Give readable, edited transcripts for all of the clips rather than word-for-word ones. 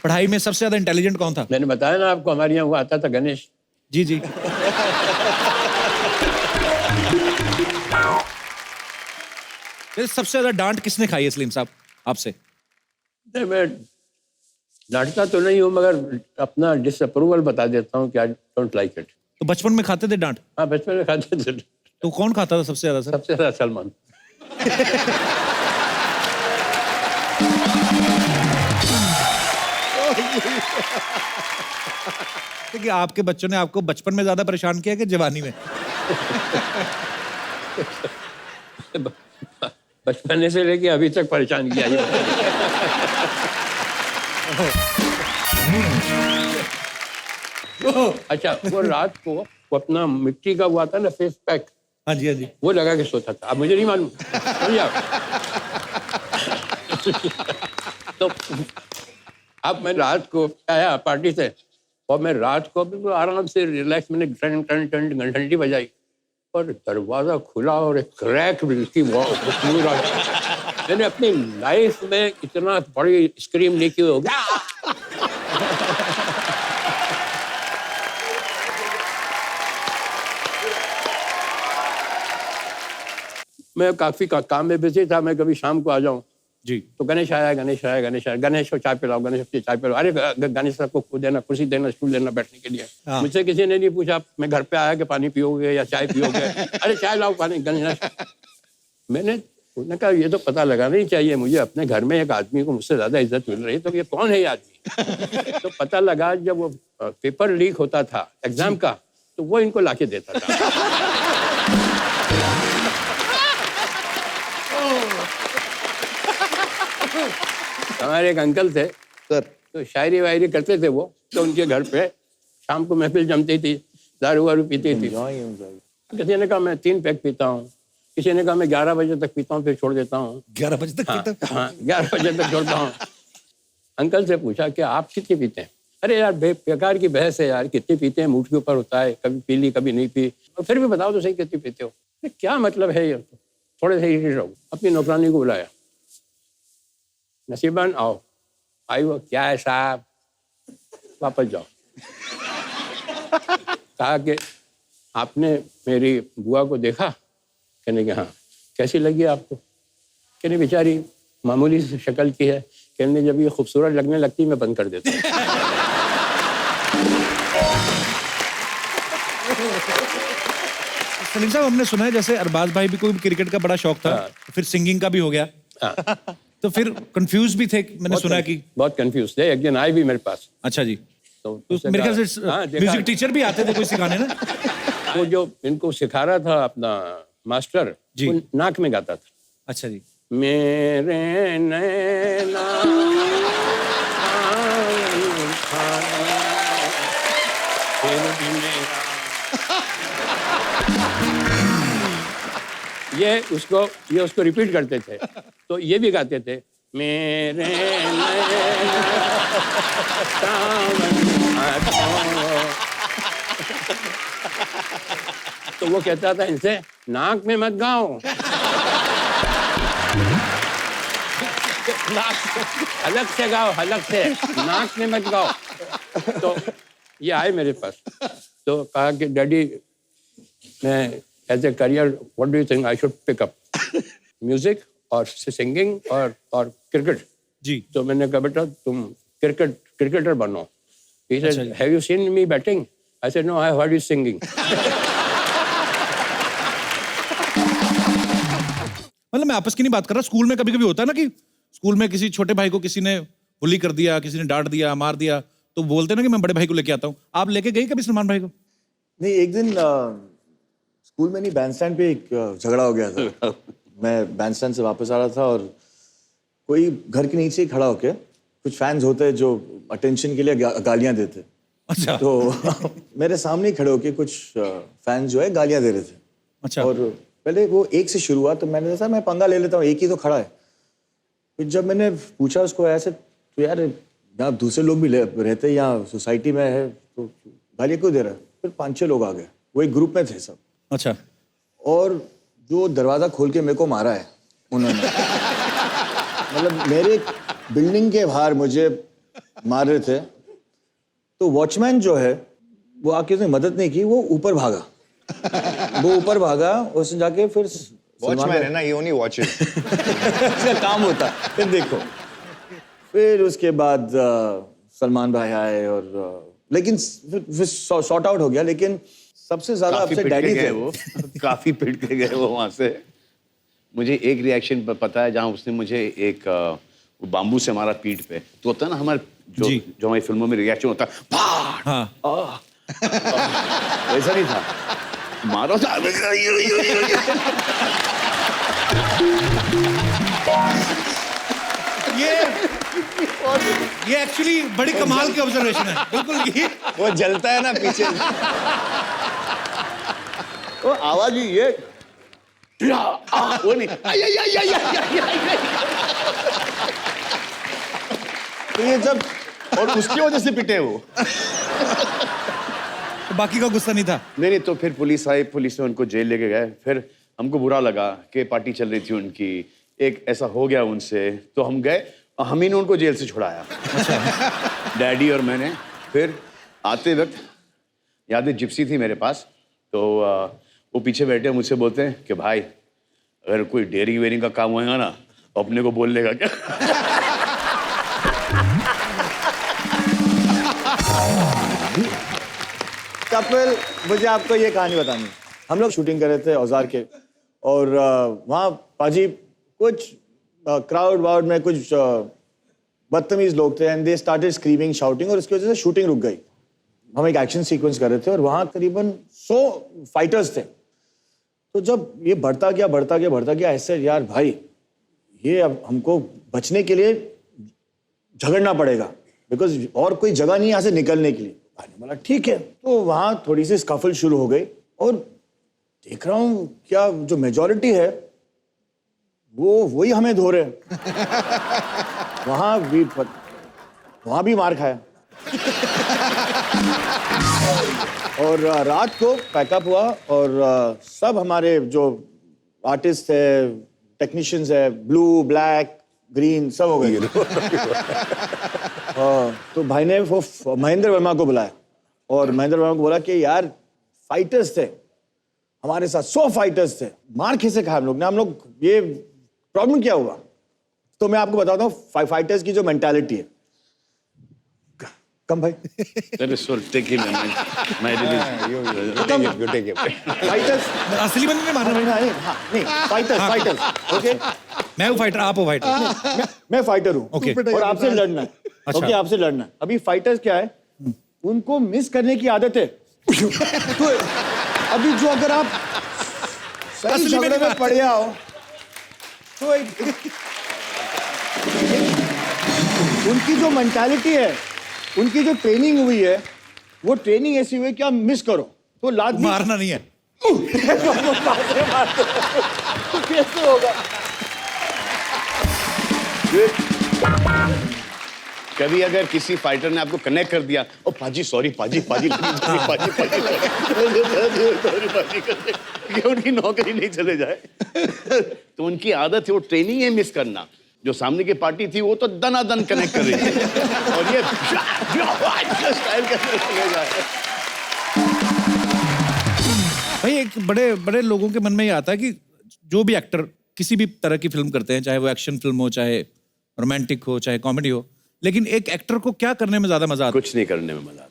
पढ़ाई में सबसे ज्यादा इंटेलिजेंट कौन था? मैंने बताया ना आपको, हमारे यहाँ वो आता था गणेश। जी जी। फिर सबसे ज्यादा डांट किसने खाई है सलीम साहब आपसे? नहीं, मैं डांटता तो नहीं हूँ, मगर अपना डिसअप्रूवल बता देता हूँ कि आई डोंट लाइक इट। तो बचपन में खाते थे डांट? हाँ, बचपन में खाते थे। तो कौन खाता था सबसे ज्यादा सर? सबसे ज्यादा सलमान। कि आपके बच्चों ने आपको बचपन में ज्यादा परेशान किया कि जवानी में? बचपन से लेके अभी तक परेशान किया ये। अच्छा, वो रात को वो अपना मिट्टी का हुआ था ना फेस पैक, हाँ जी हाँ जी। वो लगा के सोता था। अब मुझे नहीं मालूम। तो अब मैं रात को आया पार्टी से, और मैं रात को बिल्कुल आराम से रिलैक्स, मैंने टन टन टन घंटी बजाई और दरवाजा खुला और एक क्रैक बिल्कुल पूरा। मैंने अपनी लाइफ में इतना बड़ी स्क्रीम नहीं की होगी। मैं काफी काम में बिजी था, मैं कभी शाम को आ जाऊं जी। तो गणेश आया, गणेश आया, गणेश आया, गणेश को चाय पिलाओ, गणेश को चाय पिलाओ। अरे गणेश साहब को देना, कुर्सी देना, स्टूल देना बैठने के लिए। हाँ। मुझसे किसी ने नहीं पूछा मैं घर पे आया कि पानी पियोगे या चाय पियोगे। अरे चाय लाओ, पानी। गणेश, उन्होंने कहा ये तो पता लगाना ही चाहिए मुझे, अपने घर में एक आदमी को मुझसे ज्यादा इज्जत मिल रही है, तो ये कौन है ये आदमी? तो पता लगा जब वो पेपर लीक होता था एग्जाम का, तो वो इनको लाके देता था। हमारे एक अंकल थे सर, तो शायरी वायरी करते थे वो, तो उनके घर पे शाम को महफिल जमती थी, दारू वारू पीती थी। किसी ने कहा मैं 3 पैक पीता हूँ, किसी ने कहा मैं 11 बजे तक पीता हूँ फिर छोड़ देता हूँ। 11 बजे तक पीता? हाँ, 11 बजे तक छोड़ता हूँ। अंकल से पूछा कि आप कितनी पीते हैं? अरे यार बेकार की बहस है यार, कितनी पीते हैं मूड के ऊपर होता है, कभी पी ली कभी नहीं पी, और फिर भी बताओ तो सही कितनी पीते हो। क्या मतलब है ये? थोड़े से इरिटेट हो, अपनी नौकरानी को बुलाया, नसीबन आओ। आई वो, क्या है साहब, वापस जाओ। कहा कि आपने मेरी बुआ को देखा? कहने के हाँ। कैसी लगी आपको? कहने बेचारी मामूली सी शक्ल की है, कहने जब ये खूबसूरत लगने लगती मैं बंद कर देता हूँ। सलीम साहब, हमने सुना है जैसे अरबाज भाई भी को क्रिकेट का बड़ा शौक था, फिर सिंगिंग का भी हो गया। हाँ। तो फिर कंफ्यूज भी थे, मैंने सुना कि बहुत कंफ्यूज थे। एक दिन आए भी मेरे पास। अच्छा जी। तो मेरे ख्याल से म्यूजिक टीचर भी आते थे कोई सिखाने ना? वो जो इनको सिखा रहा था अपना मास्टर, वो नाक में गाता था। अच्छा जी। मेरे नैना ये उसको रिपीट करते थे, तो ये भी गाते थे, मेरे तो वो कहता था इनसे, नाक में मत गाओ, अलग से गाओ, अलग से, नाक में मत गाओ। तो ये आए मेरे पास, तो कहा कि डैडी मैं as a career what do you think I should pick up, music और सिंगिंग और क्रिकेट? जी। तो मैंने कहा बेटा तुम क्रिकेटर बनो। He said, have you seen me batting? I said, no, I have heard you singing. मतलब मैं आपस की नहीं बात कर रहा, स्कूल में कभी कभी होता है ना कि स्कूल में किसी छोटे भाई को किसी ने बुली कर दिया, किसी ने डांट दिया, मार दिया, तो बोलते ना कि मैं बड़े भाई को लेके आता हूँ। आप लेके गई कभी सलमान भाई को? नहीं, एक दिन स्कूल में नहीं, बैंडस्टैंड पे एक झगड़ा हो गया था। मैं बैंडस्टैंड से वापस आ रहा था और कोई घर के नीचे खड़ा होके, कुछ फैंस होते हैं जो अटेंशन के लिए गालियां देते। अच्छा। तो मेरे सामने ही खड़े होके कुछ फैंस जो है गालियां दे रहे थे। अच्छा। और पहले वो एक से शुरू हुआ, तो मैंने कहा मैं पंगा ले लेता हूँ, एक ही तो खड़ा है। फिर जब मैंने पूछा उसको ऐसे, तो यार यहाँ दूसरे लोग भी रहते हैं, यहाँ सोसाइटी में है, तो गालियाँ क्यों दे रहा है? फिर 5-6 लोग आ गए, वो एक ग्रुप में थे सब। अच्छा। और जो दरवाजा खोल के मेरे को मारा है उन्होंने, मतलब मेरे बिल्डिंग के बाहर मुझे मार रहे थे, तो वॉचमैन जो है वो आके उसने मदद नहीं की, वो ऊपर भागा, उसने जाके फिर वॉचमैन है ना, ये ओनली वॉचेस। उसका काम होता है। फिर देखो, फिर उसके बाद सलमान भाई आए और लेकिन फिर सॉर्ट आउट हो गया, लेकिन सबसे ज्यादा अपसेट डैडी थे। वो काफी पिट के गए वो वहां से। मुझे एक रिएक्शन पता है, जहां उसने मुझे एक वो बाम्बू से मारा पीठ पे, तो होता है ना हमारे जो हमारी फिल्मों में रिएक्शन होता है, हाँ वैसा नहीं था, मारो था। ये एक्चुअली बड़ी कमाल की ऑब्जर्वेशन है, बिल्कुल ये वो जलता है ना पीछे, वो आवाज ही ये वो नहीं, तो ये जब और उसकी वजह से पिटे वो। बाकी का गुस्सा नहीं था। नहीं, तो फिर पुलिस आई, पुलिस ने उनको जेल लेके गए। फिर हमको बुरा लगा कि पार्टी चल रही थी उनकी, एक ऐसा हो गया उनसे, तो हम गए, हम ही ने उनको जेल से छुड़ाया। डैडी और मैंने। फिर आते वक्त याद है, जिप्सी थी मेरे पास, तो वो पीछे बैठे मुझसे बोलते हैं कि भाई अगर कोई डेयरिंग वेयरिंग का काम होएगा ना, तो अपने को बोल लेगा क्या? कपिल, मुझे आपको ये कहानी बतानी है। हम लोग शूटिंग कर रहे थे औजार के, और वहाँ पाजी कुछ क्राउड वाउड में कुछ बदतमीज लोग थे, and they started screaming, shouting, और इसकी वजह से शूटिंग रुक गई। हम एक एक्शन सीक्वेंस कर रहे थे और वहाँ करीबन 100 फाइटर्स थे। तो जब ये बढ़ता गया, ऐसे यार भाई, ये अब हमको बचने के लिए झगड़ना पड़ेगा, बिकॉज और कोई जगह नहीं यहाँ से निकलने के लिए। बोला ठीक है। तो वहाँ थोड़ी सी स्कफल शुरू हो गई, और देख रहा हूँ क्या जो मेजॉरिटी है वो वही हमें धो रहे हैं। वहाँ भी मार खाया। और रात को पैकअप हुआ, और सब हमारे जो आर्टिस्ट है, टेक्नीशियंस है, ब्लू, ब्लैक, ग्रीन, सब हो गए। तो भाई ने वो महेंद्र वर्मा को बुलाया, और महेंद्र वर्मा को बोला कि यार फाइटर्स थे हमारे साथ, 100 फाइटर्स थे, मार कैसे खाया हम लोग ने, ये प्रॉब्लम क्या हुआ। तो मैं आपको बताता हूँ फाइटर्स की जो मेंटालिटी है। कम भाई, फाइटर्स असली बंदे ने मारा भाई। नहीं, फाइटर्स, ओके। मैं हूँ फाइटर, आप हो फाइटर। मैं फाइटर हूँ, ओके। और आपसे लड़ना है। अच्छा। ओके, आपसे लड़ना है। अभी फाइटर्स क्या है, उनको मिस करने की आदत है। तो अभी जो अगर आप सही झगड़े में पड़ जाओ, तो उनकी जो मेंटालिटी है, उनकी जो ट्रेनिंग हुई है, वो ट्रेनिंग ऐसी हुई है कि आप मिस करो तो लात मारना नहीं है। कैसे होगा। कभी अगर किसी फाइटर ने आपको कनेक्ट कर दिया, ओ पाजी सॉरी, पाजी कि उनकी नौकरी नहीं चले जाए। तो उनकी आदत है, वो ट्रेनिंग है मिस करना। जो सामने की पार्टी थी वो तो दनादन कनेक्ट कर रही थी, और ये स्टाइल कैसे चले जाए। भाई एक बड़े बड़े लोगों के मन में ये आता है कि जो भी एक्टर किसी भी तरह की फिल्म करते हैं, चाहे वो एक्शन फिल्म हो, चाहे रोमांटिक हो, चाहे कॉमेडी हो, लेकिन एक एक्टर को क्या करने में ज्यादा मजा आता है? कुछ नहीं करने में मजा आता।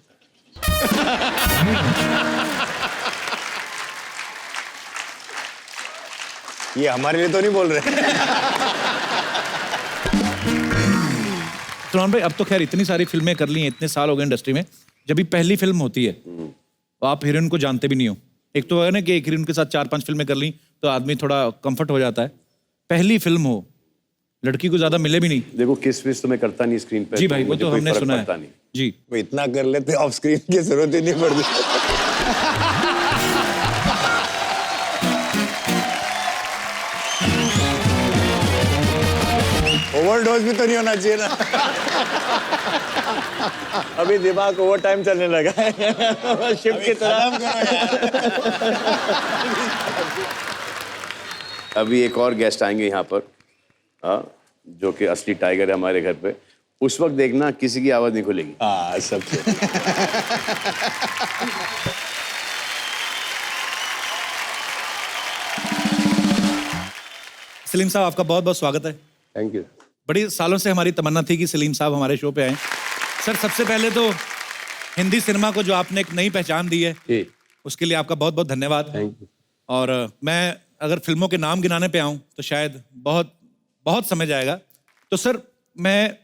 ये हमारे लिए तो नहीं बोल रहे। सलमान भाई, अब तो खैर इतनी सारी फिल्में कर ली हैं, इतने साल हो गए इंडस्ट्री में, जब भी पहली फिल्म होती है तो आप हीरोइन को जानते भी नहीं हो। एक तो है ना कि एक हीरोइन के साथ 4-5 फिल्में कर ली तो आदमी थोड़ा कंफर्ट हो जाता है। पहली फिल्म हो, लड़की को ज्यादा मिले भी नहीं। देखो किस विस तो मैं करता नहीं स्क्रीन पे। जी भाई, वो तो हमने सुना है। जी, वो इतना कर लेते ऑफ स्क्रीन की जरूरत ही नहीं पड़ती। ओवरडोज भी तो नहीं होना चाहिए ना। अभी दिमाग ओवर टाइम चलने लगा है शिफ्ट की तरह। अभी एक और गेस्ट आएंगे यहाँ पर, हाँ, जो कि असली टाइगर है हमारे घर पे। उस वक्त देखना किसी की आवाज नहीं खुलेगी। हाँ सब सलीम साहब, आपका बहुत बहुत स्वागत है। Thank you. बड़ी सालों से हमारी तमन्ना थी कि सलीम साहब हमारे शो पे आए। सर, सबसे पहले तो हिंदी सिनेमा को जो आपने एक नई पहचान दी है, जी उसके लिए आपका बहुत बहुत धन्यवाद। Thank you. और मैं अगर फिल्मों के नाम गिनाने पे आऊँ तो शायद बहुत बहुत समय जाएगा। तो सर, मैं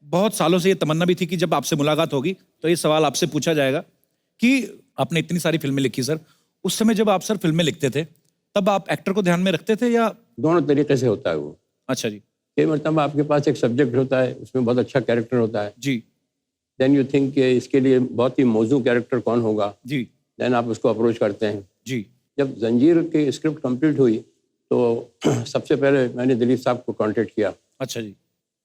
बहुत सालों से ये तमन्ना भी थी कि जब आपसे मुलाकात होगी तो ये सवाल आपसे पूछा जाएगा कि आपने इतनी सारी फिल्में लिखी सर, उस समय जब आप सर फिल्में लिखते थे तब आप एक्टर को ध्यान में रखते थे या? दोनों तरीके से होता है वो। अच्छा जी। कई मतलब आपके पास एक सब्जेक्ट होता है, उसमें बहुत अच्छा कैरेक्टर होता है, जी देन यू थिंक कि इसके लिए बहुत ही मौजू कैरेक्टर कौन होगा, जी देन आप उसको अप्रोच करते हैं। जी। जब जंजीर की स्क्रिप्ट कंप्लीट हुई तो सबसे पहले मैंने दिलीप साहब को कांटेक्ट किया, अच्छा जी।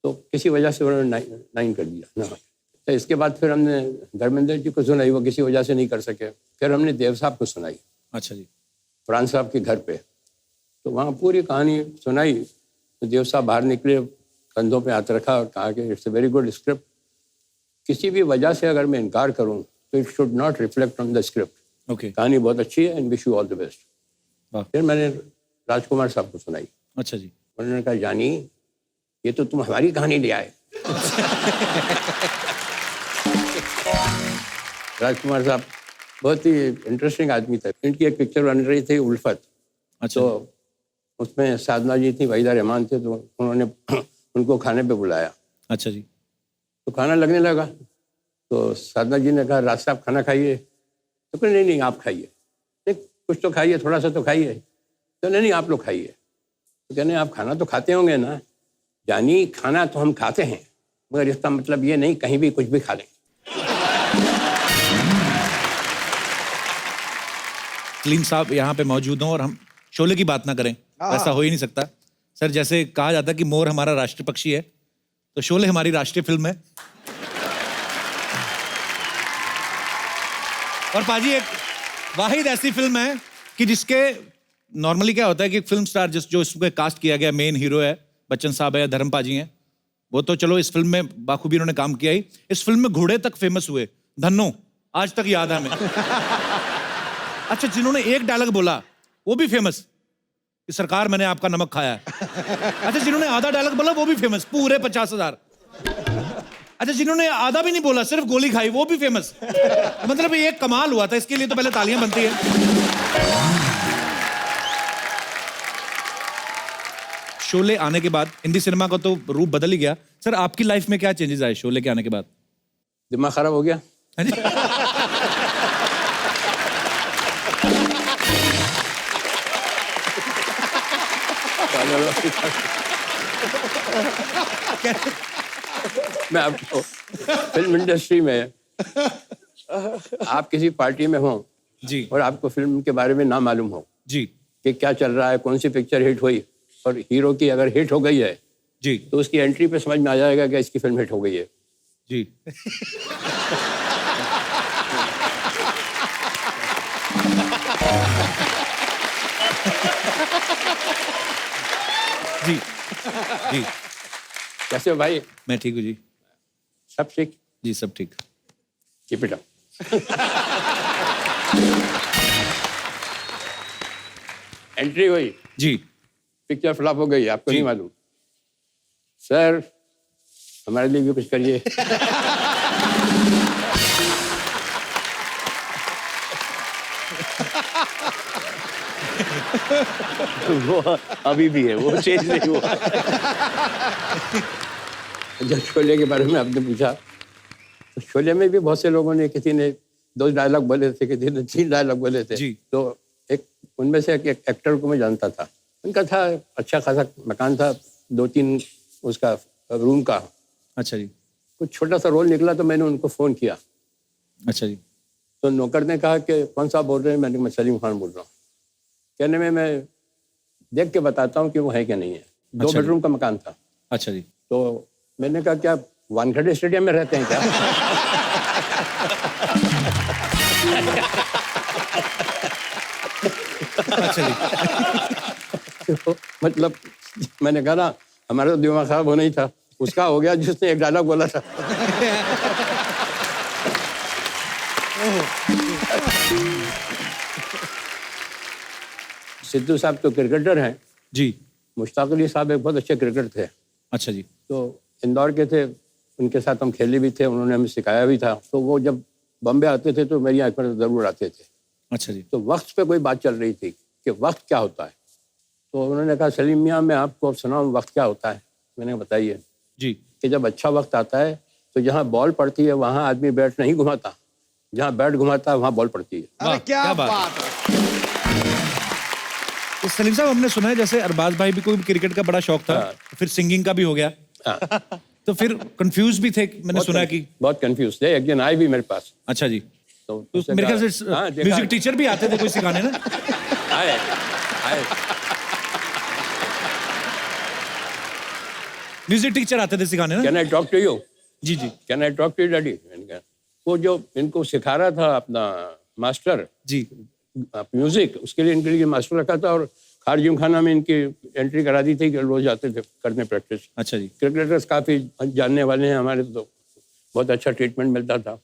तो किसी वजह से उन्होंने नाइन कर दिया ना। तो इसके बाद फिर हमने धर्मेंद्र जी को सुनाई, वो किसी वजह से नहीं कर सके। फिर हमने देव साहब को सुनाई, अच्छा जी। फरहान साहब के घर पे, तो वहाँ पूरी कहानी सुनाई। तो देव साहब बाहर निकले, कंधों पे हाथ रखा और कहा कि it's a very good script, किसी भी वजह से अगर मैं इनकार करूँ तो it should not reflect on the script. Okay. कहानी बहुत अच्छी है and wish you all the best. वाह। फिर मैंने राजकुमार साहब को सुनाई, अच्छा जी। उन्होंने कहा जानी ये तो तुम हमारी कहानी ले आए। राजकुमार साहब बहुत ही इंटरेस्टिंग आदमी थे। इनकी एक पिक्चर बन रही थी उल्फत, अच्छा। तो उसमें साधना जी थी, वहीदा रहमान थे, तो उन्होंने उनको खाने पे बुलाया। अच्छा जी। तो खाना लगने लगा, तो साधना जी ने कहा राज साहब खाना खाइए। तो कहा नहीं नहीं आप खाइए, नहीं कुछ तो खाइए, थोड़ा सा तो खाइए। तो नहीं नहीं आप लोग खाइए। तो कहने आप खाना तो खाते होंगे ना? जानी खाना तो हम खाते हैं, मगर इसका मतलब ये नहीं कहीं भी कुछ भी खा लें। सलीम साहब यहाँ पे मौजूद हों और हम शोले की बात ना करें, ऐसा हो ही नहीं सकता। सर, जैसे कहा जाता है कि मोर हमारा राष्ट्रीय पक्षी है, तो शोले हमारी राष्ट्रीय फिल्म है। और पाजी एक वाहिद ऐसी फिल्म है कि जिसके नॉर्मली क्या होता है कि फिल्म स्टार जो इसको कास्ट किया गया, मेन हीरो है बच्चन साहब है या धर्म पाजी हैं, वो तो चलो इस फिल्म में बाखूबी उन्होंने काम किया ही। इस फिल्म में घोड़े तक फेमस हुए, धन्नो, आज तक याद है हमें। अच्छा, जिन्होंने एक डायलॉग बोला वो भी फेमस कि सरकार मैंने आपका नमक खाया है। अच्छा, जिन्होंने आधा डायलॉग बोला वो भी फेमस, पूरे 50,000। अच्छा, जिन्होंने आधा भी नहीं बोला, सिर्फ गोली खाई, वो भी फेमस। मतलब ये एक कमाल हुआ था, इसके लिए तो पहले तालियां बनती है। शोले आने के बाद हिंदी सिनेमा का तो रूप बदल ही गया। सर, आपकी लाइफ में क्या चेंजेस आए शोले के आने के बाद? दिमाग खराब हो गया। हाँ जी? मैं आपको फिल्म इंडस्ट्री में आप किसी पार्टी में हो जी और आपको फिल्म के बारे में ना मालूम हो जी कि क्या चल रहा है, कौन सी पिक्चर हिट हुई, और हीरो की अगर हिट हो गई है जी तो उसकी एंट्री पे समझ में आ जाएगा कि इसकी फिल्म हिट हो गई है। जी। जी जी। कैसे हो भाई? मैं ठीक हूँ जी। सब ठीक? जी सब ठीक। Keep it up. एंट्री हुई, जी पिक्चर फ्लॉप हो गई, आपको नहीं मालूम। सर हमारे लिए भी कुछ करिए। वो अभी भी है, वो चेंज नहीं हुआ। जब शोले के बारे में आपने पूछा तो शोले में भी बहुत से लोगों ने, किसी ने 2 डायलॉग बोले थे, किसी ने 3 डायलॉग बोले थे। जी। तो एक उनमें से एक एक्टर को मैं जानता था, उनका था अच्छा खासा मकान था, 2-3 उसका रूम का। अच्छा जी। कुछ छोटा सा रोल निकला तो मैंने उनको फ़ोन किया, अच्छा जी। तो नौकर ने कहा कि कौन सा बोल रहे हैं? मैंने कहा मैं सलीम खान बोल रहा हूँ। कहने में मैं देख के बताता हूँ कि वो है क्या नहीं है। 2 अच्छा जी। बेडरूम का मकान था। अच्छा जी। तो मैंने कहा क्या वानखेड़े स्टेडियम में रहते हैं क्या? अच्छा जी। तो मतलब मैंने कहा ना, हमारा तो दिमाग खराब होना ही था। उसका हो गया जिसने एक डायलॉग बोला था। सिद्धू साहब तो क्रिकेटर हैं, जी। मुश्ताक अली साहब एक बहुत अच्छे क्रिकेटर थे। अच्छा जी। तो इंदौर के थे, उनके साथ हम खेले भी थे, उन्होंने हमें सिखाया भी था। तो वो जब बॉम्बे आते थे तो मेरी आँख पर ज़रूर आते थे। अच्छा जी। तो वक्त पे कोई बात चल रही थी कि वक्त क्या होता है। तो उन्होंने कहा सलीम मियाँ मैं आपको अब सुनाऊँ वक्त क्या होता है। मैंने कहा बताइए। जी। कि जब अच्छा वक्त आता है तो जहाँ बॉल पड़ती है वहाँ आदमी बैट नहीं घुमाता, जहाँ बैट घुमाता है वहाँ बॉल पड़ती है। वाह, अरे क्या बात बात है। तो सलीम साहब हमने सुना है जैसे अरबाज भाई भी कोई क्रिकेट का बड़ा शौक था, हाँ। फिर सिंगिंग का भी हो गया, हाँ, तो फिर कंफ्यूज भी थे, मैंने सुना कि। बहुत कंफ्यूज थे। एक दिन आए भी मेरे पास। अच्छा जी। तो तो उससे मेरे कहा- ख्याल से हाँ, देखा। म्यूजिक टीचर भी आते थे कोई सिखाने ना। आए आए म्यूजिक टीचर आते थे सिखाने ना। Can I talk to you? जी जी can I talk to you daddy? वो जो इनको सिखा रहा था अपना मास्टर जी। म्यूजिक, उसके लिए इनके लिए मास्टर रखा था और खारजिम खाना में इनकी एंट्री करा दी थी कि रोज आते थे करने प्रैक्टिस। अच्छा जी। क्रिकेटर्स काफ़ी जानने वाले हैं हमारे, तो बहुत अच्छा ट्रीटमेंट मिलता था।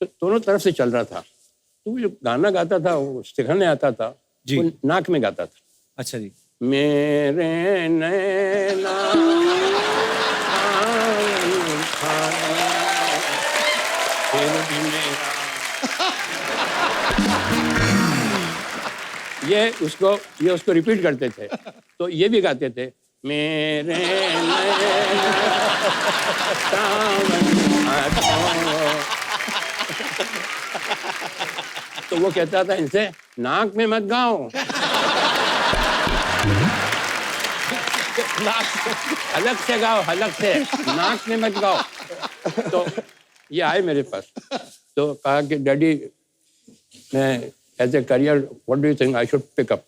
तो दोनों तरफ से चल रहा था। तो वो जो गाना गाता था वो सिखाने आता था, जी। वो नाक में गाता था। अच्छा जी। मेरे नैना फिर भी मेरा। ये उसको रिपीट करते थे। तो ये भी गाते थे मेरे नैना सावन आतो। तो वो कहता था इनसे नाक में मत गाओ, अलग से गाओ, अलग से, नाक में मत गाओ। तो ये आए मेरे पास तो कहा कि डैडी मैं as a career what do you think I should pick up,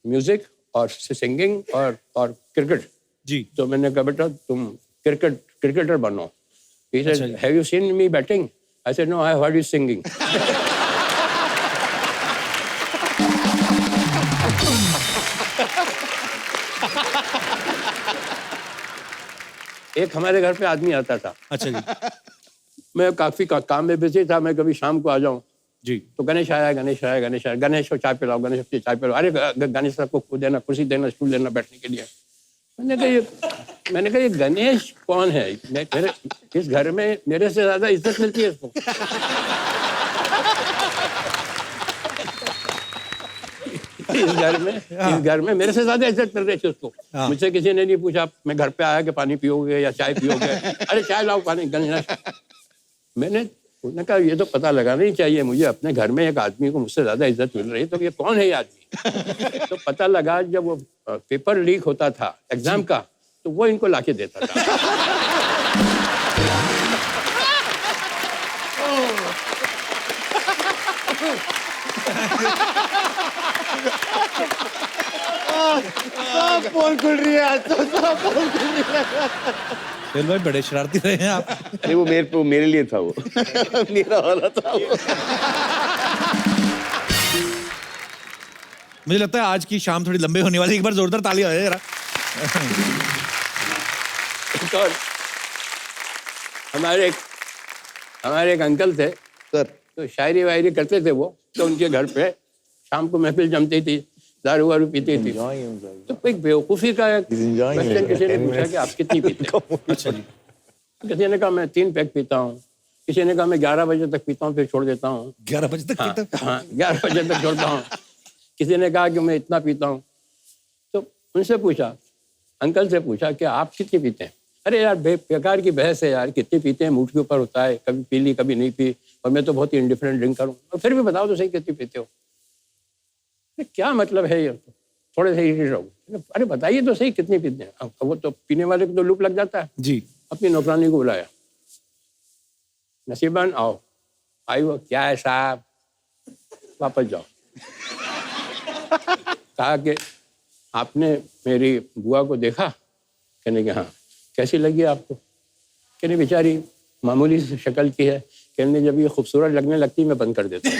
music और सिंगिंग और क्रिकेट? जी। तो मैंने कहा बेटा तुम क्रिकेटर बनो। He said, अच्छा जी। have you seen me batting? I said, no, I have heard you singing. एक हमारे घर पे आदमी आता था। अच्छा जी। मैं काफी काम में बिजी था, मैं कभी शाम को आ जाऊं जी। तो गणेश आया, गणेश आया, गणेश आया, गणेश को चाय पिलाओ, गणेश को चाय पिलाओ। अरे गणेश साहब को देना, कुर्सी देना, स्टूल देना बैठने के लिए। मैंने कहा ये गणेश कौन है? मेरे इस घर में मेरे से ज्यादा इज्जत मिलती है इसको। इस घर में मेरे से ज्यादा इज्जत मिल रही थी उसको। हाँ। मुझसे किसी ने नहीं पूछा मैं घर पे आया कि पानी पियोगे या चाय पियोगे। अरे चाय लाओ, पानी गणेश। उन्होंने कहा ये तो पता लगाना ही चाहिए मुझे, अपने घर में एक आदमी को मुझसे ज्यादा इज्जत मिल रही है, तो ये कौन है ये आदमी? तो पता लगा जब वो पेपर लीक होता था एग्जाम का तो वो इनको लाके देता था। सब पोल खुल रही है आज तो, सब पोल खुल रही है। फिर भाई बड़े शरारती रहे हैं आप। अरे वो मेरे लिए था वो। मेरा वाला था वो। मुझे लगता है आज की शाम थोड़ी लंबी होने वाली है। एक बार जोरदार ताली हो जाए जरा। तो हमारे एक अंकल थे सर तो शायरी वायरी करते थे वो। तो उनके घर पे शाम को महफिल जमती थी, दारू वारू पीती थी। तो एक बेवकूफ़ी का क्वेश्चन किसी ने पूछा कि आप कितनी पीते हैं? अच्छा जी। किसी ने कहा मैं 3 पैक पीता हूँ, किसी ने कहा मैं 11 बजे तक पीता हूँ फिर छोड़ देता हूँ। 11 बजे तक पीते हो? हाँ 11 बजे तक छोड़ता हूँ। किसी ने कहा कि मैं इतना पीता हूँ। तो उनसे पूछा, अंकल से पूछा कि आप कितनी पीते हैं? अरे यार बेकार की बहस है यार, कितनी पीते हैं मूड के ऊपर होता है, कभी पी ली कभी नहीं पी, और मैं तो बहुत ही इंडिफरेंट ड्रिंकर हूँ। और फिर भी बताओ तो सही कितनी पीते हो? क्या मतलब है ये? थोड़े से इरिटेट हो। अरे बताइए तो सही कितनी पीते हैं? अब वो तो पीने वाले को तो लूप लग जाता है। जी। अपनी नौकरानी को बुलाया, नसीबन आओ। आई वो क्या है साहब, वापस जाओ। कहा कि आपने मेरी बुआ को देखा? कहने के हाँ। कैसी लगी आपको? कहने बेचारी मामूली सी शक्ल की है। कहने जब ये खूबसूरत लगने लगती मैं बंद कर देता हूँ।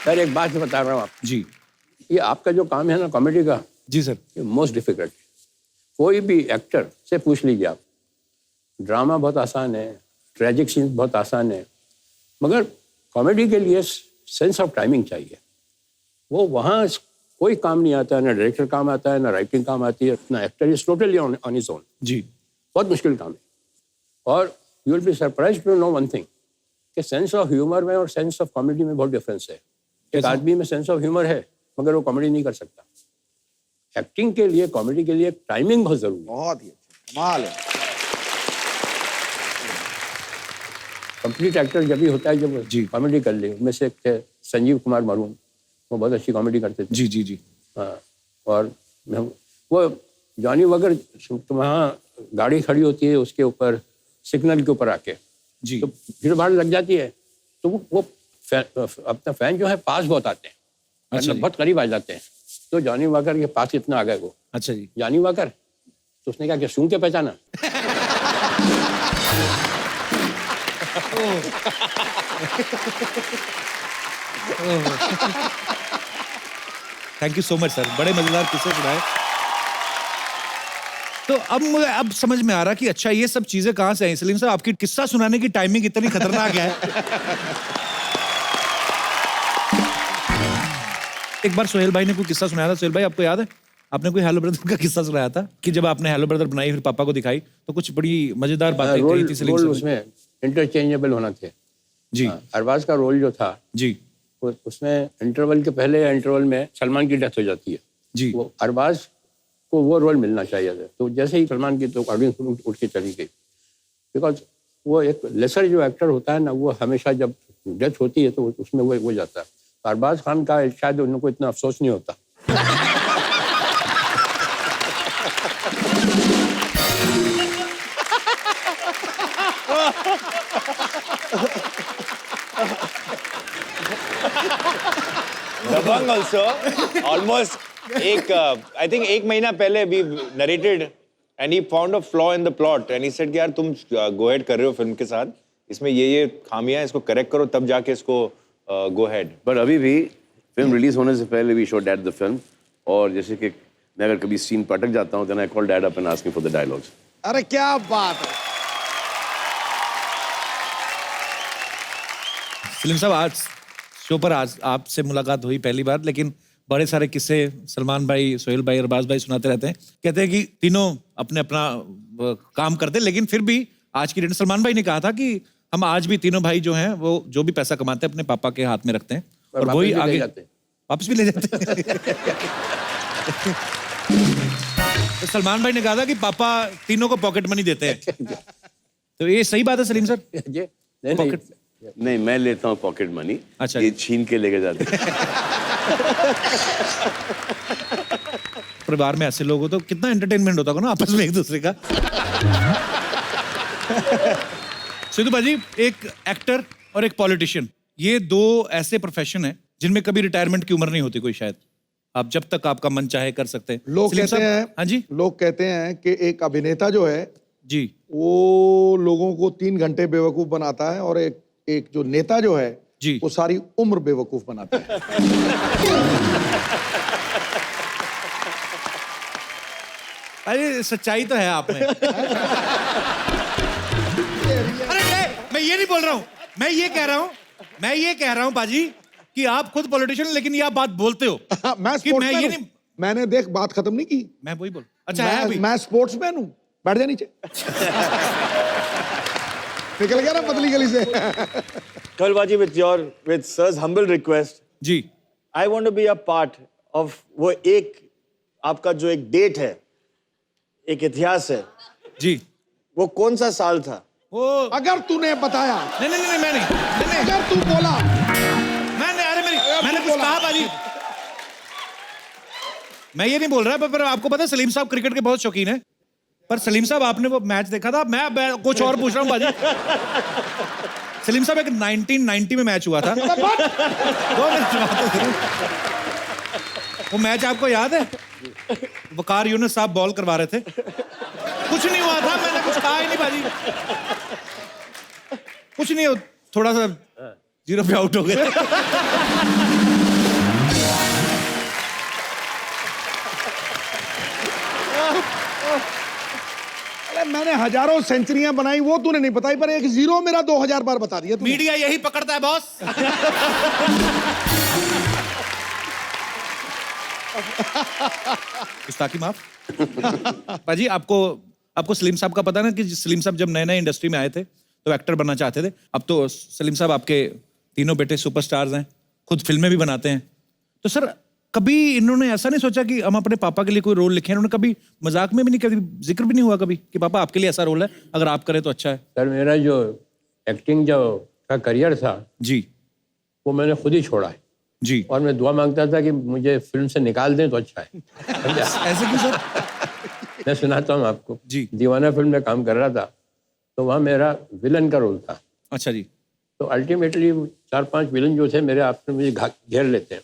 सर एक बात बता रहा हूँ आप, जी ये आपका जो काम है ना कॉमेडी का, जी सर। ये मोस्ट डिफिकल्ट। कोई भी एक्टर से पूछ लीजिए आप, ड्रामा बहुत आसान है, ट्रेजिक सीन बहुत आसान है, मगर कॉमेडी के लिए सेंस ऑफ टाइमिंग चाहिए। वो वहाँ कोई काम नहीं आता है, ना डायरेक्टर काम आता है, ना राइटिंग काम आती है, ना actor is totally on his own. जी बहुत मुश्किल काम है। और you will be surprised to know one thing कि सेंस ऑफ ह्यूमर में और सेंस ऑफ कॉमेडी में बहुत डिफरेंस है। एक आदमी में सेंस ऑफ ह्यूमर है मगर वो कॉमेडी नहीं कर सकता। एक्टिंग के लिए, कॉमेडी के लिए टाइमिंग बहुत जरूरी है। बहुत ही अच्छा, कमाल है। कंप्लीट एक्टर जब भी होता है जब कॉमेडी कर ले। उनमें से एक थे संजीव कुमार मरून, वो बहुत अच्छी कॉमेडी करते थे। जी जी जी। हाँ, और वो जॉनी वगर वहाँ गाड़ी खड़ी होती है उसके ऊपर सिग्नल के ऊपर आके, जी तो भीड़ भाड़ लग जाती है, तो वो अपना फैन जो है पास बहुत आते हैं, अच्छा मतलब जी। बहुत करीब आ जाते हैं। तो जॉनी वॉकर के पास इतना आ गए वो, अच्छा जी। जॉनी वॉकर, तो उसने क्या सूंघ के पहचाना। Thank you so much sir, बड़े मजेदार किस्से सुनाए। तो अब मुझे अब समझ में आ रहा कि अच्छा ये सब चीजें कहाँ से आई। सलीम साहब आपकी किस्सा सुनाने की टाइमिंग इतनी खतरनाक है। एक बार सोहेल भाई ने कोई किस्सा सुनाया था। सोहेल भाई आपको याद है, आपने कोई हेलो ब्रदर का किस्सा सुनाया था कि जब आपने हेलो ब्रदर बनाई फिर पापा को दिखाई तो कुछ बड़ी मजेदार बातें कही थी सलीम रोल साहब ने। उसमें इंटरचेंजेबल होना थे। जी अरबाज का रोल जो था जी उसमें इंटरवल के पहले इंटरवल में सलमान की डेथ हो जाती है। जी वो अरबाज को वो रोल मिलना चाहिए था। तो जैसे ही सलमान की तो ऑडियंस उठ के चली गई, बिकॉज वो एक लेसर जो एक्टर होता है ना, वो हमेशा जब डेथ होती है तो उसमें वो जाता है। अरबाज खान का शायद उनको इतना अफसोस नहीं होता। दबंग ऑल्सो ऑलमोस्ट एक आई थिंक एक महीना पहले we narrated and he found a flaw in the plot and he said कि यार तुम गो हेड कर रहे हो फिल्म के साथ, इसमें ये खामियां, इसको करेक्ट करो तब जाके इसको गो हेड। पर अभी भी फिल्म रिलीज होने से पहले we show dad the film, और जैसे कि मैं अगर कभी सीन पर अटक जाता हूँ then I call dad up and asking for the dialogues. अरे क्या बात है। सलीम साहब आज शो पर आज आपसे मुलाकात हुई पहली बार, लेकिन बड़े सारे किस्से सलमान भाई, सोहेल भाई, अरबाज भाई सुनाते रहते हैं। कहते हैं कि तीनों अपने अपना काम करते हैं, लेकिन फिर भी आज की डेट में सलमान भाई ने कहा था कि हम आज भी तीनों भाई जो हैं वो जो भी पैसा कमाते हैं अपने पापा के हाथ में रखते हैं और वही आगे वापस भी ले जाते हैं। तो सलमान भाई ने कहा था कि पापा तीनों को पॉकेट मनी देते हैं। तो ये सही बात है सलीम सर? पॉकेट नहीं, मैं लेता हूँ पॉकेट मनी। अच्छा। ये छीन के लेके जाते हैं। परिवार में ऐसे लोग हो तो कितना एंटरटेनमेंट होता होगा ना आपस में एक दूसरे का। सिद्धू भाजी, एक एक्टर और एक पॉलिटिशियन, ये दो ऐसे प्रोफेशन है जिनमें कभी रिटायरमेंट की उम्र नहीं होती कोई। शायद आप जब तक आपका मन चाहे कर सकते हैं। लोग सलीम कहते साहब, हैं, हाँ जी लोग कहते हैं कि एक अभिनेता जो है जी, वो लोगों को 3 घंटे बेवकूफ बनाता है, और एक जो नेता जो है जी, वो सारी उम्र बेवकूफ बनाता है। अरे सच्चाई तो है आप में। अरे मैं ये नहीं बोल रहा हूँ, मैं ये कह रहा हूँ बाजी कि आप खुद पॉलिटिशियन, लेकिन ये आप बात बोलते हो मैं कि मैं ये स्पोर्ट्समैन नहीं। हूँ। मैंने देख बात खत्म नहीं की। मैं वही बोल, अच्छा है अभी। मैं स्पोर्ट्समैन हूँ। बैठ जा नीचे। निकल गया ना पतली गली से। Tolbaji, with sir's humble request, ji I want to be a part of वो एक आपका जो एक डेट है, एक इतिहास है, जी, वो कौन सा साल था? वो अगर तूने बताया, नहीं नहीं नहीं, मैं नहीं, अगर तू बोला, मैंने कुछ कहा बाजी। मैं ये नहीं बोल रहा, पर आपको पता है सलीम साहब क्रिकेट के बहुत शौकीन है। पर सलीम साहब आपने वो मैच देखा था? मैं कुछ और पूछ रहा हूँ बाजी। सलीम साहब एक 1990 में मैच हुआ था। 2 मिनट बात है। वो मैच आपको याद है? वकार यूनुस साहब बॉल करवा रहे थे, कुछ नहीं हुआ था, मैंने कुछ कहा ही नहीं बाजी, कुछ नहीं, थोड़ा सा 0 पे आउट हो गए। अरे मैंने हजारों सेंचुरियां बनाई वो तूने नहीं बताई, पर एक जीरो मेरा 2000 बार बता दिया तूने। मीडिया यही पकड़ता है बॉस। गुस्ताखी माफ। पाजी, आपको सलीम साहब का पता ना कि सलीम साहब जब नए नए इंडस्ट्री में आए थे तो एक्टर बनना चाहते थे। अब तो सलीम साहब आपके तीनों बेटे सुपरस्टार्स हैं, खुद फिल्में भी बनाते हैं। तो सर कभी इन्होंने ऐसा नहीं सोचा कि हम अपने पापा के लिए कोई रोल लिखें? इन्होंने कभी मजाक में भी नहीं, कभी जिक्र भी नहीं हुआ कभी कि पापा आपके लिए ऐसा रोल है, अगर आप करें तो अच्छा है? सर मेरा जो एक्टिंग जो का करियर था जी वो मैंने खुद ही छोड़ा है, जी। और मैं दुआ मांगता था कि मुझे फिल्म से निकाल दें तो अच्छा है। ऐसे क्यों सर? मैं सुनाता हूँ आपको। जी। दीवाना फिल्म में काम कर रहा था तो वहाँ मेरा विलन का रोल था। अच्छा जी। तो अल्टीमेटली 4-5 विलन जो थे मेरे आपसे मुझे घेर लेते हैं,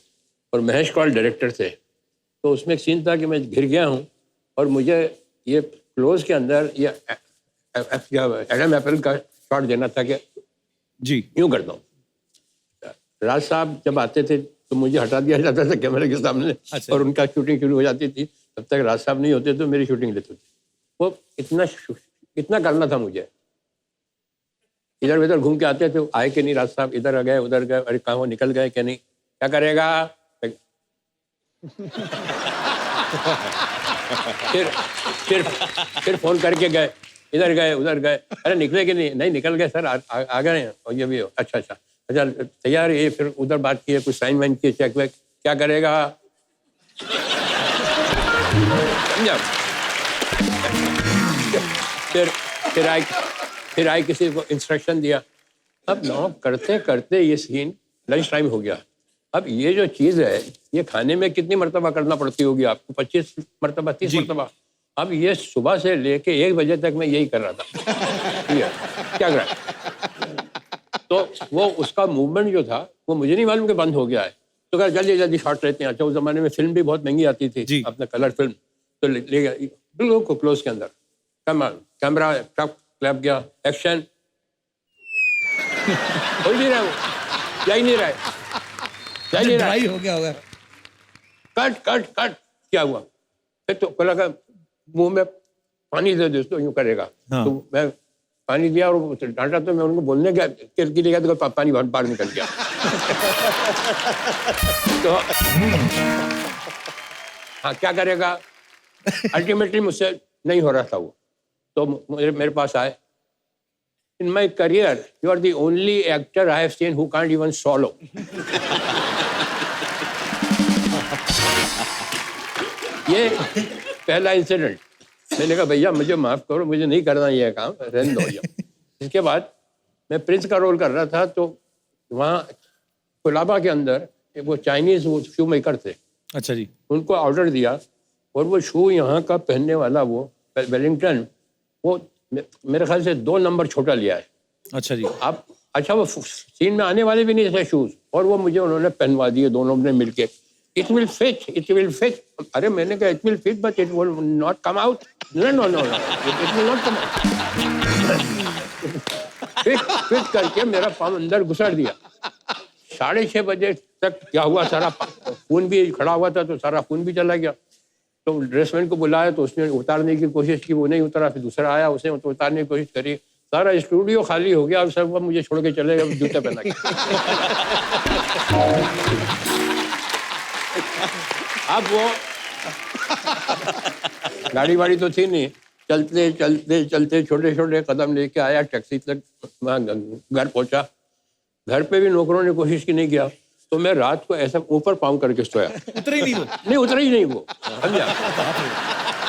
और महेश कौल डायरेक्टर थे। तो उसमें एक सीन था कि मैं घिर गया हूँ और मुझे ये क्लोज के अंदर ये एडम एप्पल का शॉट देना था कि जी यूँ करता हूँ। राज साहब जब आते थे तो मुझे हटा दिया जाता था कैमरे के सामने। अच्छा। और उनका शूटिंग शुरू हो जाती थी, तब तक राज साहब नहीं होते तो मेरी शूटिंग लेते थे। वो इतना करना था मुझे। इधर उधर घूम के आते थे, आए कि नहीं राज साहब, इधर गए उधर गए, अरे कहाँ वो निकल गए क्या नहीं, क्या करेगा। फिर फोन करके गए, इधर गए उधर गए, अरे निकले कि नहीं निकल गए सर, आ गए हैं, और ये भी हो, अच्छा तैयार है। फिर उधर बात की, कुछ साइन वाइन किए, चेक वेक, क्या करेगा। समझा। फिर आई किसी को इंस्ट्रक्शन दिया। अब नौ करते करते ये सीन लंच टाइम हो गया। अब ये जो चीज़ है ये खाने में कितनी मरतबा करना पड़ती होगी आपको, 25 मरतबा 30 मरतबा। अब ये सुबह से लेके 1 बजे तक मैं यही कर रहा था। क्या कर रहा है? तो वो उसका मूवमेंट जो था वो मुझे नहीं मालूम कि बंद हो गया है। तो कहा जल्दी शॉट लेते हैं। अच्छा, उस जमाने में फिल्म भी बहुत महंगी आती थी, अपना कलर फिल्म। तो ले गया बिल्कुल क्लोज के अंदर, कैमरा क्लैप गया, एक्शन। हो ही नहीं रहा, वो जा ही नहीं रहा है, ड्राई हो गया होगा। कट क्या हुआ? फिर तो बोला का मुंह में पानी दे दोस्तों, यूं करेगा। हाँ। तो मैं पानी दिया और डांटा, तो मैं उनको बोलने गया के लिए तो पानी बाहर निकल गया। तो हाँ, क्या करेगा। अल्टीमेटली मुझसे नहीं हो रहा था वो। तो मेरे पास आए। In my career you are the only actor I have seen who can't even swallow। ये पहला इंसिडेंट। मैंने कहा भैया मुझे माफ करो, मुझे नहीं करना ये काम, रहने दो भैया। इसके बाद मैं प्रिंस का रोल कर रहा था, तो वहाँ कोलाबा के अंदर वो चाइनीज वो शू मेकर थे। अच्छा जी। उनको ऑर्डर दिया, और वो शू यहाँ का पहनने वाला वो वेलिंगटन, वो मेरे ख्याल से 2 नंबर छोटा लिया है। अच्छा जी। आप अच्छा, वो सीन में आने वाले भी नहीं थे शूज, और वो मुझे उन्होंने पहनवा दिए, दोनों ने मिलके। It will fit. अरे मैंने कहा it will fit but it will not come out. No it will not come out. Fit करके मेरा पाँव अंदर घुसड़ दिया। 6:30 बजे तक क्या हुआ, सारा खून भी खड़ा हुआ था, तो सारा खून भी चला गया। तो ड्रेसमैन को बुलाया, तो उसने उतारने की कोशिश की, वो नहीं उतरा। फिर दूसरा आया, उसने तो उतारने की कोशिश करी। सारा स्टूडियो खाली हो गया, और सब वो मुझे छोड़ के चले गए जूते पहना के। अब वो गाड़ी वाड़ी तो थी नहीं, चलते छोटे छोटे कदम लेके आया, टैक्सी तक घर पहुंचा। घर पे भी नौकरों ने कोशिश की, नहीं किया। तो मैं रात को ऐसा ऊपर पाँव करके सोया। उतरे ही नहीं वो? नहीं उतरा ही नहीं वो, समझा,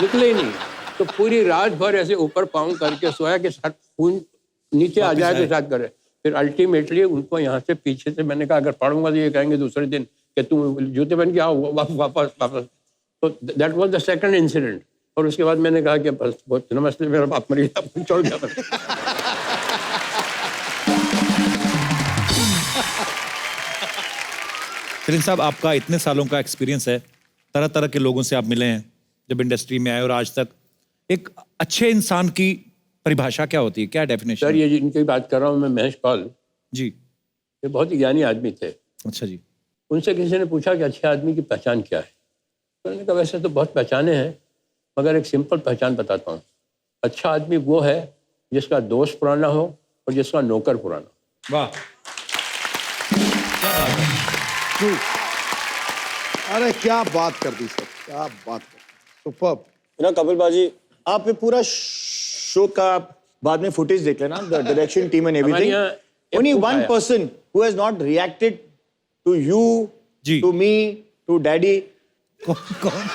निकले ही नहीं। तो पूरी रात भर ऐसे ऊपर पाँव करके सोया कि खून नीचे आ जाए तो साथ करे। फिर अल्टीमेटली उनको यहाँ से पीछे से मैंने कहा अगर पढ़ूंगा तो ये कहेंगे दूसरे दिन कि तुम जूते पहन के आओ वापस। तो that was the second incident. और उसके बाद मैंने कहा कि बस बहुत नमस्ते, मेरा बाप मर गया, छोड़ गया। सलीम साहब, आपका इतने सालों का एक्सपीरियंस है, तरह तरह के लोगों से आप मिले हैं जब इंडस्ट्री में आए और आज तक। एक अच्छे इंसान की परिभाषा क्या होती है, क्या डेफिनेशन? सर ये जिनकी बात कर रहा हूँ मैं, महेश कौल जी। ये बहुत ही ज्ञानी आदमी थे। अच्छा जी। उनसे किसी ने पूछा कि अच्छे आदमी की पहचान क्या है, तो उन्होंने कहा वैसे तो बहुत पहचाने हैं, मगर एक सिंपल पहचान बताता हूँ। अच्छा आदमी वो है जिसका दोस्त पुराना हो और जिसका नौकर पुराना। वाह, अरे क्या बात कर दी सर, क्या बात कर दी, सुपर्ब। कपिल बाजी, आप ये पूरा शो का बाद में फुटेज देख लेना, द डायरेक्शन टीम एंड हमारे एवरीथिंग। यहाँ एक ओनली cook वन आया। Person who has not reacted to you, जी। To me, to daddy. कौन?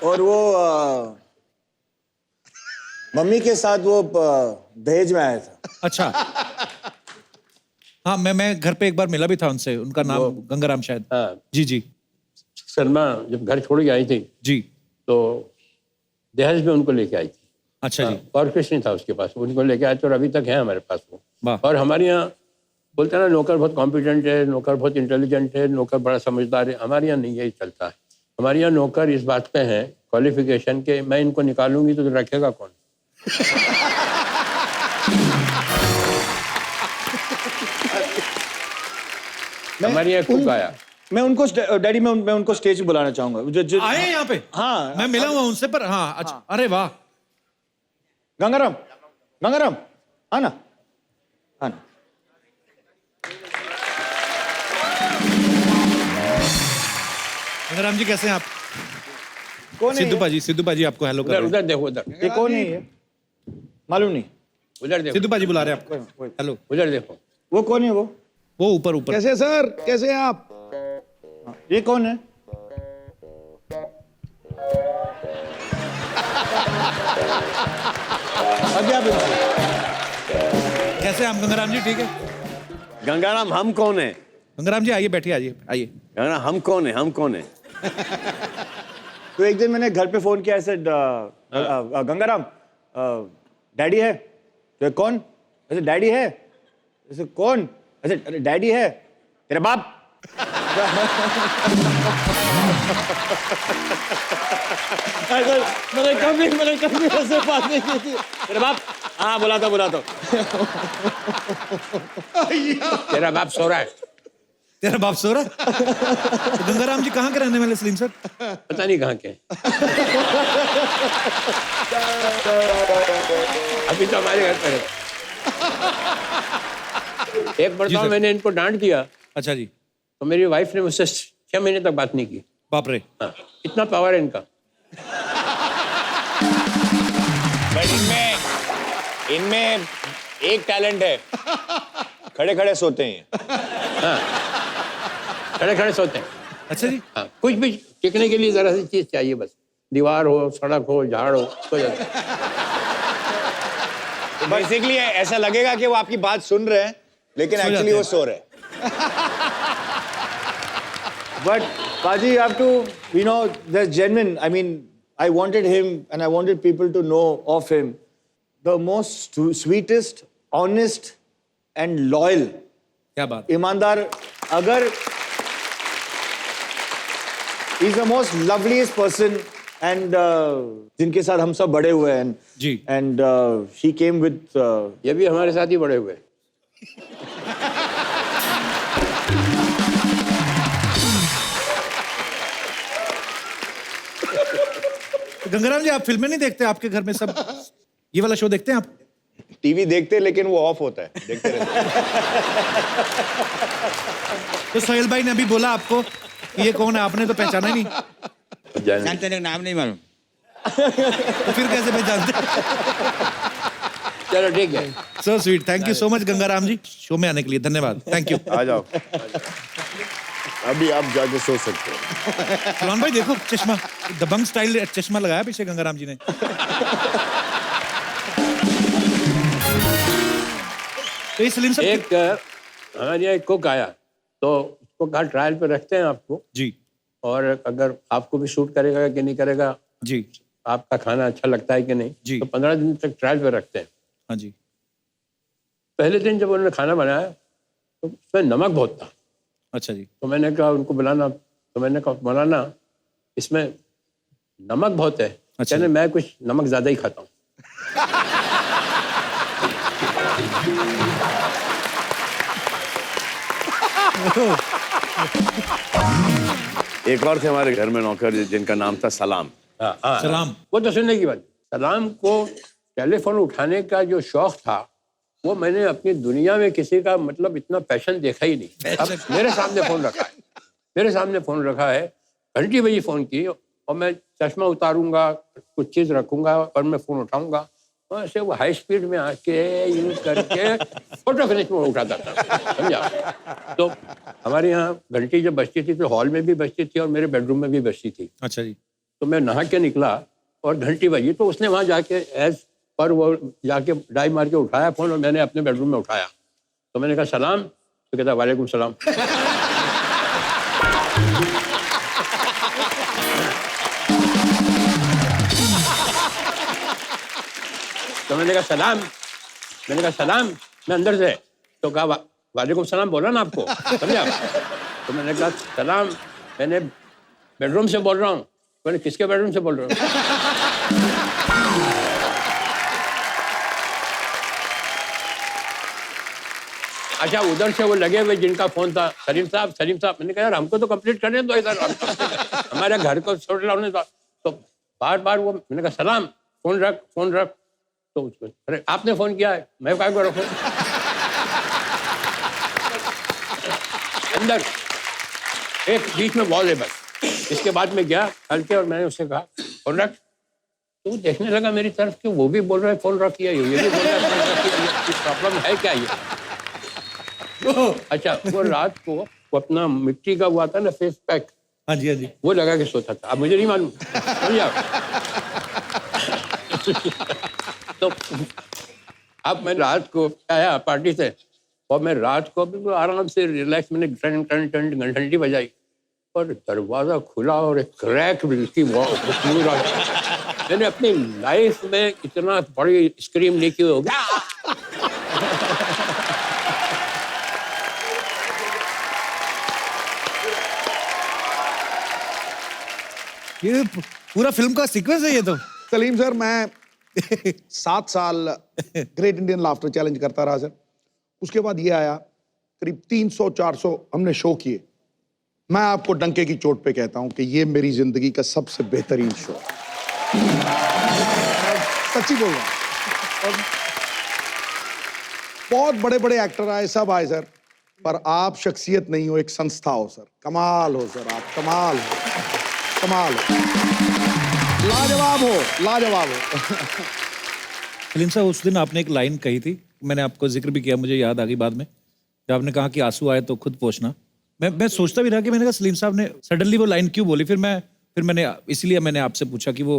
और वो मम्मी के साथ वो दहेज में आया था। अच्छा, हाँ, मैं घर पे एक बार मिला भी था उनसे, उनका नाम गंगाराम शायद। हाँ, जी जी शर्मा जब घर छोड़ के आई थी जी। तो दहेज में उनको लेके आई थी। अच्छा जी। और कुछ नहीं था उसके पास, उनको लेके आए थे और अभी तक है हमारे पास वो। वाह। और हमारे यहाँ बोलते हैं ना, नौकर बहुत कॉम्पिटेंट है, नौकर बहुत इंटेलिजेंट है, नौकर बड़ा समझदार है। हमारे यहाँ नहीं यही चलता है। हमारे यहाँ नौकर इस बात पे हैं क्वालिफिकेशन के, मैं इनको निकालूंगी तो रखेगा कौन। हमारे यहाँ कुक आया। मैं उनको डैडी मैं उनको स्टेज पे बुलाना चाहूंगा। आए हैं यहाँ पे? हाँ। मैं मिला हुआ उनसे, पर हाँ, अच्छा, अरे वाह। गंगाराम, गंगाराम, आना, आना। गंगाराम जी कैसे हैं आप? कौन है ये? सिद्धू पाजी आपको हेलो कर उधर रहे हैं। उधर देखो, उधर ये कौन है ये? मालूम नहीं। उधर देखो, सिद्धू पाजी बुला रहे हैं आपको। हेलो। उधर देखो। वो कौन है वो? वो ऊपर ऊपर। कैसे सर, कैसे हैं आप? ये कौन है? अभी आप कैसे हैं आप गंगाराम जी? ठीक है। गंगाराम हम कौन है? गंगाराम जी आइए, बैठिए, आइए आइए। गंगाराम हम कौन है? हम कौन है? तो एक दिन मैंने घर पे फोन किया, ऐसे गंगाराम डैडी है? तो कौन? ऐसे डैडी है? ऐसे कौन? ऐसे अरे डैडी है तेरा बाप। मैंने कभी ऐसे बात नहीं की थी। तेरा बाप? हाँ, बुलाता तेरा बाप सो रहा है। तेरा बाप सो रहा है? तो गंगाराम जी कहाँ के रहने वाले सलीम सर? पता नहीं कहाँ के। अभी तो हमारे घर पर है। एक मरतबा मैंने इनको डांट दिया अच्छा जी। तो मेरी वाइफ ने मुझसे 6 महीने तक बात नहीं की। बाप रे। हाँ, इतना पावर है इनका। बट इनमें एक टैलेंट है, खड़े खड़े सोते हैं ये। खड़े खड़े सोते हैं। अच्छा जी। हाँ, कुछ भी टिकने के लिए जरा सी चीज चाहिए, बस दीवार हो, सड़क हो, झाड़ हो, सो जाते हैं। तो बेसिकली ऐसा लगेगा कि वो आपकी बात सुन रहे हैं, लेकिन सो एक्चुअली जाते वो हैं। सो रहे हैं। But Paji, you have to, you know, there's genuine. I mean, I wanted him and I wanted people to know of him. The most sweetest, honest and loyal. क्या बात। ईमानदार, अगर he's the most loveliest person and जिनके साथ हम सब बड़े हुए हैं. जी। And he came with. ये भी हमारे साथ ही बड़े हुए। तो गंगाराम जी आप फिल्में नहीं देखते? आपके घर में सब ये वाला शो देखते हैं आप? टीवी देखते हैं, लेकिन वो ऑफ होता है, देखते रहते हैं। तो सोहेल भाई ने अभी बोला आपको कि ये कौन है, आपने तो पहचाना ही नहीं। जानते हैं, नाम नहीं मालूम। तो फिर कैसे पहचानते? चलो ठीक है। So sweet. Thank you so much Gangaram ji, show में आने के लिए धन्यवाद। Thank you. आ जाओ, अभी आप जाके सो सकते हो। सलमान भाई देखो चश्मा, दबंग स्टाइल चश्मा लगाया पीछे गंगाराम जी ने। तो ये सलीम सर एक हमारे यहाँ एक कुक आया, तो उसको कहा ट्रायल पे रखते हैं आपको, जी और अगर आपको भी शूट करेगा कि नहीं करेगा, जी आपका खाना अच्छा लगता है कि नहीं, जी। तो 15 दिन तक ट्रायल पे रखते हैं। हाँ जी। पहले दिन जब उन्होंने खाना बनाया तो उसमें नमक बहुत था। अच्छा जी। तो मैंने कहा उनको बुलाना, तो मैंने कहा मौलाना इसमें नमक बहुत है। अच्छा। कहने मैं कुछ नमक ज्यादा ही खाता हूँ। एक और थे हमारे घर में नौकर जिनका नाम था सलाम। हाँ, हाँ, सलाम। वो तो सुनने की बात। सलाम को टेलीफोन उठाने का जो शौक था वो मैंने अपनी दुनिया में किसी का मतलब इतना पैशन देखा ही नहीं। अब मेरे सामने फोन रखा है, मेरे सामने फोन रखा है, घंटी बजी फोन की और मैं चश्मा उतारूंगा, कुछ चीज रखूंगा और मैं फोन उठाऊंगा, वहाँ से वो हाई स्पीड में आके यूज करके फोटो फिनिश में उठाता था, समझा। तो हमारे यहाँ घंटी जब बजती थी तो हॉल में भी बजती थी और मेरे बेडरूम में भी बजती थी। अच्छा जी। तो मैं नहा के निकला और घंटी बजी तो उसने वहाँ जाके एज पर वो जाके डाई मार के उठाया फोन और मैंने अपने बेडरूम में उठाया। तो मैंने कहा सलाम, तो कहता वालेकुम सलाम। तो मैंने कहा सलाम, मैंने कहा सलाम, मैं अंदर से, तो कहा वालेकुम सलाम बोला ना आपको, समझा। तो मैंने कहा सलाम, मैंने बेडरूम से बोल रहा हूँ। मैंने किसके बेडरूम से बोल रहा हूँ? अच्छा, उधर से वो लगे हुए जिनका फोन था, सलीम साहब, सलीम साहब। मैंने कहा यार हमको तो कंप्लीट करने दो इधर, हमारे घर को छोड़ रहा होने दो। तो बार बार वो, मैंने कहा सलाम, फोन रख, फोन रख। तो उसको, अरे आपने फोन किया है, मैं क्या को रखूं? अंदर एक बीच में वॉल है बस। इसके बाद में गया हल्के और मैंने उससे कहा फोन रख। तो देखने लगा मेरी तरफ कि वो भी बोल रहा है फोन रखिए, ये भी बोल रहा है फोन रखिए, प्रॉब्लम है क्या ये? अच्छा, वो रात को वो अपना मिट्टी का हुआ था ना फेस पैक, हाँ जी, हाँ जी। वो लगा के सोता था। अब मुझे नहीं मालूम, समझा। तो अब मैं रात को आया पार्टी से और मैं रात को बिल्कुल आराम से रिलैक्स, मैंने टन टन टन घंटी बजाई और दरवाजा खुला और एक क्रैक बिल्कुल पूरा। मैंने अपनी लाइफ में इतना बड़ी स्क्रीम नहीं की होगी। ये पूरा फिल्म का सीक्वेंस है ये तो। सलीम सर, मैं 7 साल ग्रेट इंडियन लाफ्टर चैलेंज करता रहा सर। उसके बाद ये आया, करीब 300-400 हमने शो किए। मैं आपको डंके की चोट पे कहता हूं कि ये मेरी जिंदगी का सबसे बेहतरीन शो, सच्ची बोल रहा हूं। और बहुत बड़े बड़े एक्टर आए, सब आए सर, पर आप शख्सियत नहीं हो, एक संस्था हो सर। कमाल हो सर, आप कमाल हो, कमाल हो, लाजवाब हो, लाजवाब हो। सलीम साहब, उस दिन आपने एक लाइन कही थी, मैंने आपको जिक्र भी किया, मुझे याद आ गई बाद में, जब आपने कहा कि आंसू आए तो खुद पोंछना। मैं सोचता भी रहा कि मैंने कहा सलीम साहब ने सडनली वो लाइन क्यों बोली। फिर मैंने इसीलिए मैंने आपसे पूछा कि वो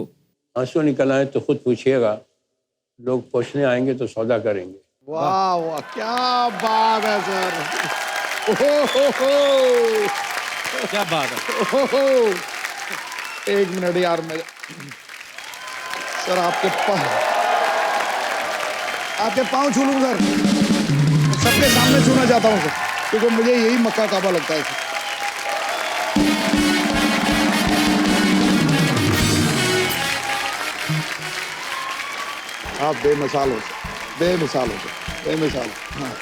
आंसू निकल आए तो खुद पूछिएगा, लोग पूछने आएंगे तो सौदा करेंगे। वाह वाह, क्या बात है सर। क्या बात है। ओहो, एक मिनट यार, मैं सर आपके पाँव छू लूं सर, सबके सामने छूना चाहता हूं सर, क्योंकि मुझे यही मक्का काबा लगता है सर। आप बेमिसाल हो सर, बेमिसाल हो सर, बेमिसाल हो। हाँ।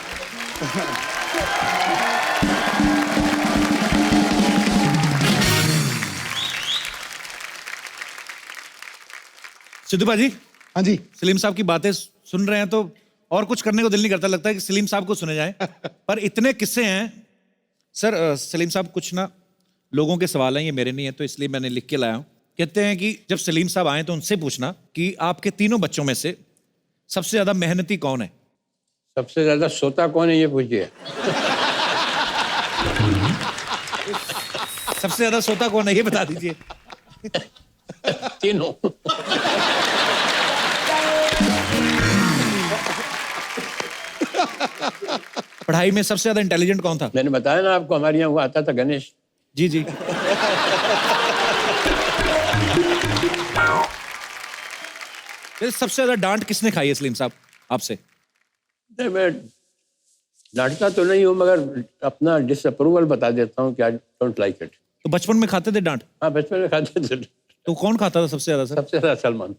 सिद्धू भाजी, हाँ जी, सलीम साहब की बातें सुन रहे हैं तो और कुछ करने को दिल नहीं करता, लगता है कि सलीम साहब को सुने जाएं। पर इतने किस्से हैं सर। सलीम साहब, कुछ ना लोगों के सवाल हैं, ये मेरे नहीं है, तो इसलिए मैंने लिख के लाया हूं। कहते हैं कि जब सलीम साहब आए तो उनसे पूछना कि आपके तीनों बच्चों में से सबसे ज्यादा मेहनती कौन है? सबसे ज्यादा सोता कौन है ये पूछिए। सबसे ज्यादा सोता कौन है ये बता दीजिए। तीनों। पढ़ाई में सबसे ज्यादा इंटेलिजेंट कौन था? मैंने बताया ना आपको, हमारे यहाँ वो आता था गणेश। जी जी। सबसे ज्यादा डांट किसने खाई है सलीम साहब आपसे? नहीं, मैं डांटता तो नहीं हूँ, मगर अपना डिसअप्रूवल बता देता हूँ कि आई डोंट लाइक इट। तो बचपन में खाते थे डांट? हाँ, बचपन में खाते थे। तो कौन खाता था सबसे ज्यादा सर? सबसे ज्यादा सलमान।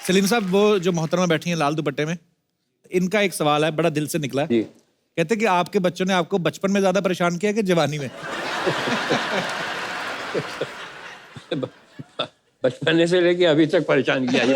सलीम साहब, वो जो मोहतरमा बैठी हैं लाल दुपट्टे में, इनका एक सवाल है, बड़ा दिल से निकला है। जी। कहते कि आपके बच्चों ने आपको बचपन में ज्यादा परेशान किया कि जवानी में? बचपन से लेके अभी तक परेशान किया ये